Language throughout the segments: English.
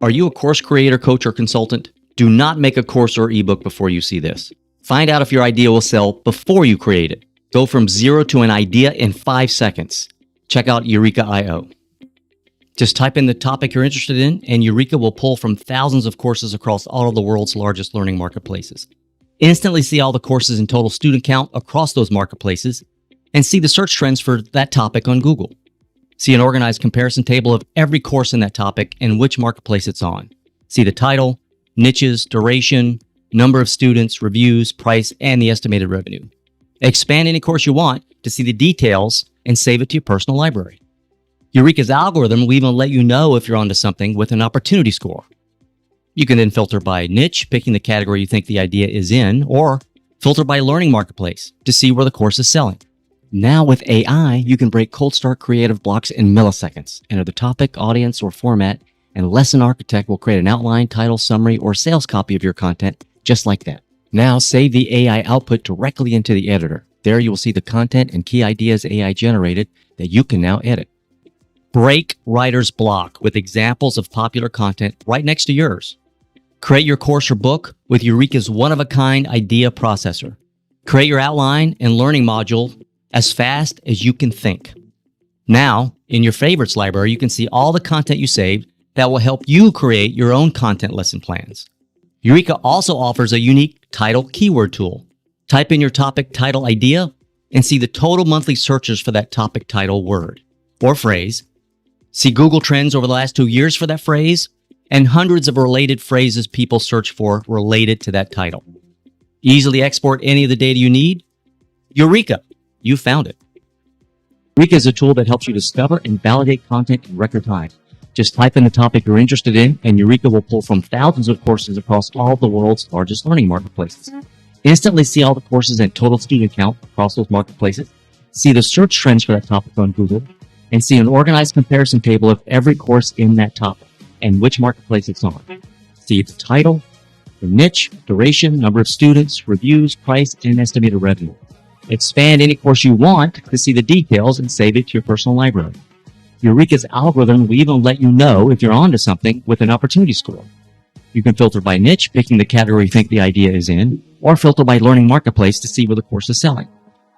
Are you a course creator, coach, or consultant? Do not make a course or ebook before you see this. Find out if your idea will sell before you create it. Go from zero to an idea in 5 seconds. Check out Eurekaa.io. Just type in the topic you're interested in, and Eureka will pull from thousands of courses across all of the world's largest learning marketplaces. Instantly see all the courses and total student count across those marketplaces, and see the search trends for that topic on Google. See an organized comparison table of every course in that topic and which marketplace it's on. See the title, niches, duration, number of students, reviews, price, and the estimated revenue. Expand any course you want to see the details and save it to your personal library. Eureka's algorithm will even let you know if you're onto something with an opportunity score. You can then filter by niche, picking the category you think the idea is in, or filter by learning marketplace to see where the course is selling. Now with AI, you can break cold start creative blocks in milliseconds. Enter the topic, audience, or format, and Lesson Architect will create an outline, title, summary, or sales copy of your content just like that. Now save the AI output directly into the editor. There you will see the content and key ideas AI generated that you can now edit. Break writer's block with examples of popular content right next to yours. Create your course or book with Eureka's one-of-a-kind idea processor. Create your outline and learning module as fast as you can think. Now, in your favorites library, you can see all the content you saved that will help you create your own content lesson plans. Eureka also offers a unique title keyword tool. Type in your topic title idea and see the total monthly searches for that topic title word or phrase. See Google Trends over the last 2 years for that phrase and hundreds of related phrases people search for related to that title. Easily export any of the data you need. Eureka, you found it. Eureka is a tool that helps you discover and validate content in record time. Just type in the topic you're interested in, and Eureka will pull from thousands of courses across all of the world's largest learning marketplaces. Instantly see all the courses and total student count across those marketplaces, see the search trends for that topic on Google, and see an organized comparison table of every course in that topic and which marketplace it's on. See the title, the niche, duration, number of students, reviews, price, and estimated revenue. Expand any course you want to see the details and save it to your personal library. Eureka's algorithm will even let you know if you're onto something with an opportunity score. You can filter by niche, picking the category you think the idea is in, or filter by learning marketplace to see where the course is selling.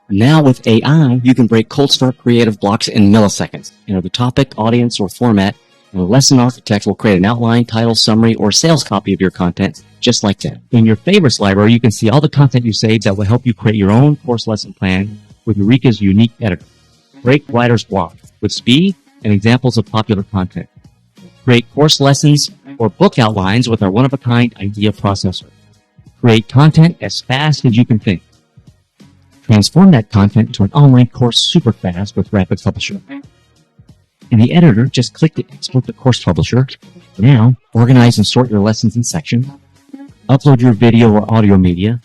Now with AI, you can break cold start creative blocks in milliseconds. Enter the topic, audience, or format, and the Lesson Architect will create an outline, title, summary, or sales copy of your content just like that. In your favorites library, you can see all the content you saved that will help you create your own course lesson plan with Eureka's unique editor. Break writer's block with speed and examples of popular content. Create course lessons or book outlines with our one-of-a-kind idea processor. Create content as fast as you can think. Transform that content into an online course super fast with Rapid Publisher. In the editor, just click to export the course publisher. Now, organize and sort your lessons in sections. Upload your video or audio media.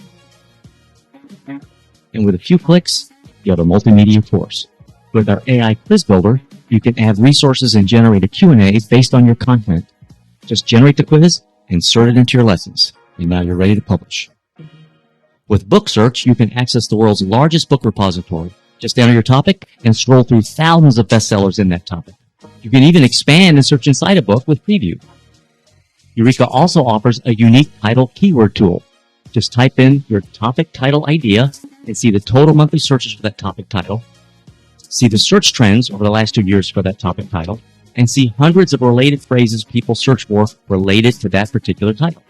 And with a few clicks, you have a multimedia course. With our AI quiz builder, you can add resources and generate a Q&A based on your content. Just generate the quiz, insert it into your lessons, and now you're ready to publish. With Book Search, you can access the world's largest book repository. Just enter your topic and scroll through thousands of bestsellers in that topic. You can even expand and search inside a book with Preview. Eureka also offers a unique title keyword tool. Just type in your topic title idea and see the total monthly searches for that topic title. See the search trends over the last 2 years for that topic title, and see hundreds of related phrases people search for related to that particular title.